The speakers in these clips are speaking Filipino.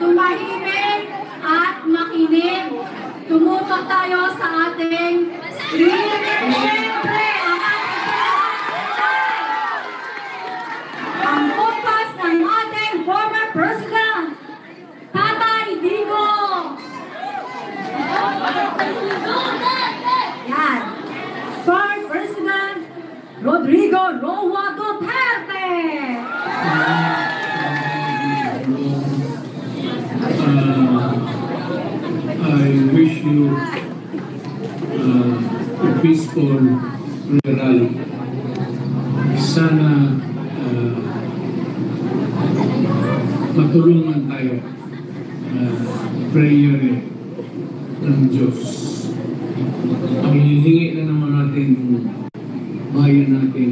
tumahimik at makinig. Tumutok tayo sa ating screen. Siyempre, ang kumpas ng ating former President, Tatay Digong. Yan. Former President Rodrigo Roa Duterte. I wish you a peaceful rally. Sana matulungan tayo. Prayer ng Diyos. Ang hinihingi na naman natin bayan natin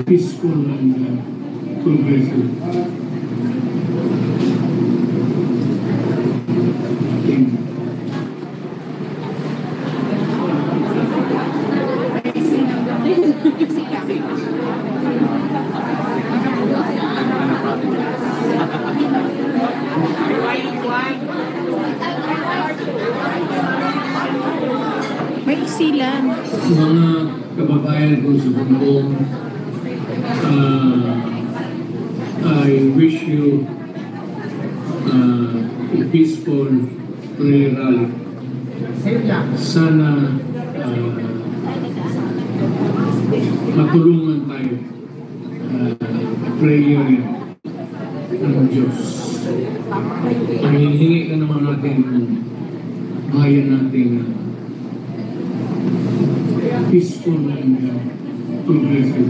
peaceful and progressive. May isilan. Mga kababayan ko sa buong, I wish you a peaceful prayer rally. Sana matulungan tayo. Prayer ng Diyos. Ang hinihingi na naman natin bayan natin peaceful and progressive.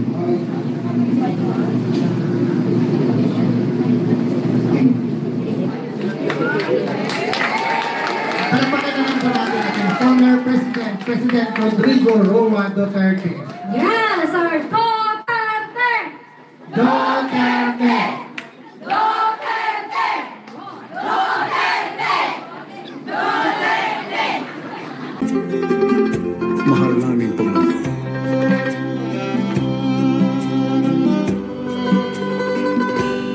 Palapakanan naman po natin ating former President Rodrigo Roa Duterte. Yes, our Duterte! Duterte! Duterte! Duterte! Duterte! Mahal naming Panginoon.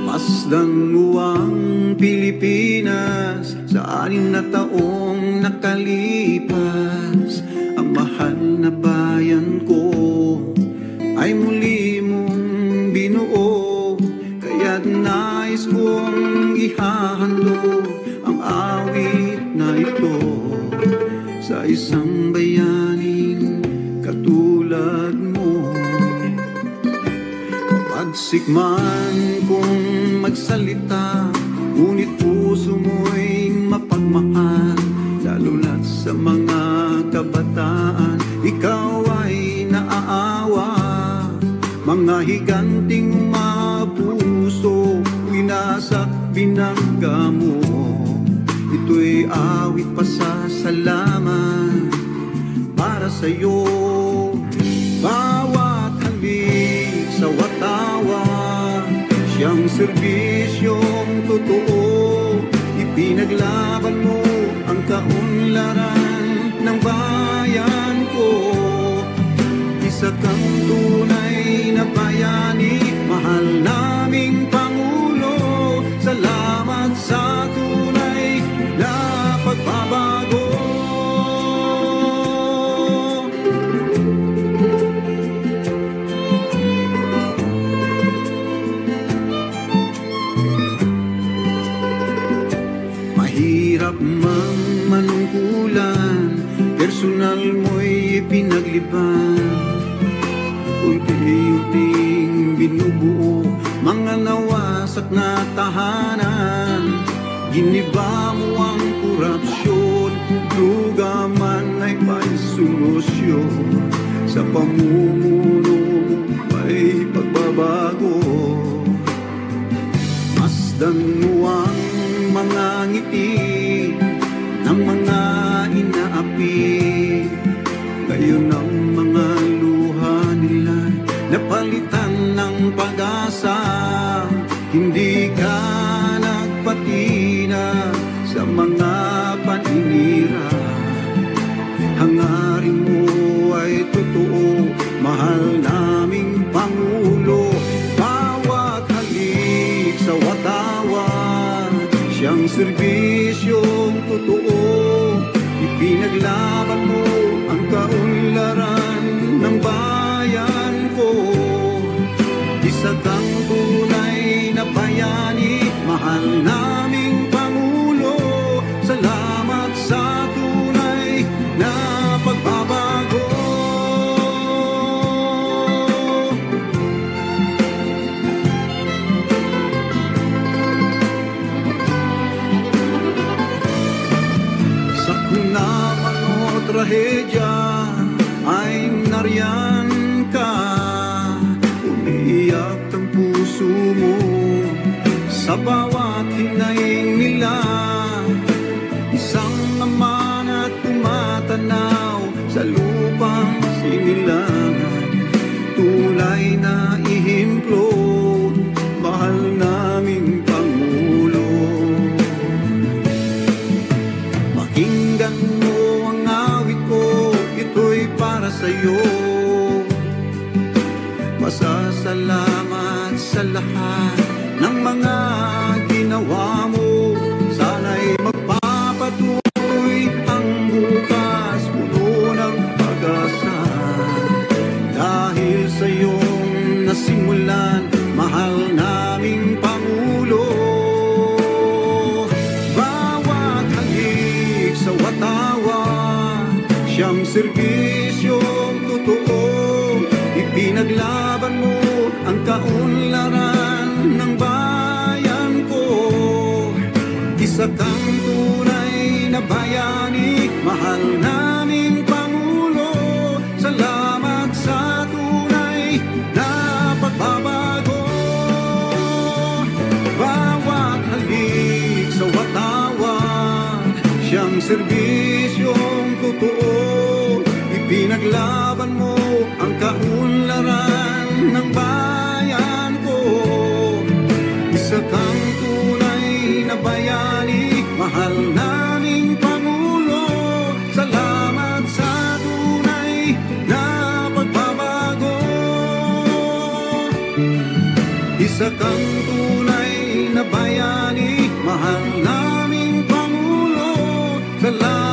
Masdan mo ang Pilipinas sa 6 na taong nakalipas. Ang mahal na bayan ko ay muli mong binuo, kaya't nais kong ihahandog ang awit na ito sa isang bayaning katulad mo. Mapagsikman kong magsalita, ngunit puso mo'y mapagmahal. Lalo na sa mga kabataan, ikaw ay naaawa. Mga higanting mapuso, winasak binangga mo. Ito'y awit pasasalamat para sa'yo. Bawat halik sa watawa, siyang serbisyong totoo. Ipinaglaban mo ang kaunlaran ng bayan ko. Isa kang tunay na bayani, mahal naming Pangulo. Salamat sa tunay na pagbabago. Mahirap mang manungkulan, personal mo'y pinagliban. Unti-unting binubuo mga nawasak na tahanan. Giniba mo ang korupsyon, duga man ay may solusyon. Sa pamumuno may pagbabago. Masdan mo ang mga ngiti ng mga inaapi. Ngayon ang mga luha nila napalitan ng pag-asa. Hindi ka nagpatina sa mga paninira. Hangarin mo ay totoo, mahal naming Pangulo. Bawat halik sa watawa, Siyang serbisyong totoo, ipinaglaban mo ang kaunlaran ng bayan ko. Isa kang tunay na bayani, mahal naming Pangulo. Salamat sa tunay na pagbabago. Sa kunaman o trahedya ay nariyan ka. Umiiyak ang puso mo sa bawat hinaing nila. Isang ama na tumatanaw sa lupang sinilangan, tunay na ihimplo, mahal naming Pangulo. Pakinggan mo ang awit ko, ito'y para sa'yo. Masasalamat sa lahat ng mga ginawa mo. Sana'y magpapatuloy ang bukas, puno ng pag-asa. Dahil sa iyong nasimulan, mahal naming Pangulo. Bawat halik sa watawa, siyang serbisyong totoo, ipinaglaban mo ang kaunlaran ng bayan ko. Isa kang tunay na bayani, mahal naming Pangulo. Salamat sa tunay na pagbabago. Bawat halik sa watawa, siyang serbisyong totoo, ipinaglaban mo ang kaunlaran ng bayan ko. Isa kang tunay na bayani, mahal naming Pangulo. Salamat sa tunay na pagbabago. Isa kang tunay na bayani, mahal naming Pangulo. Salamat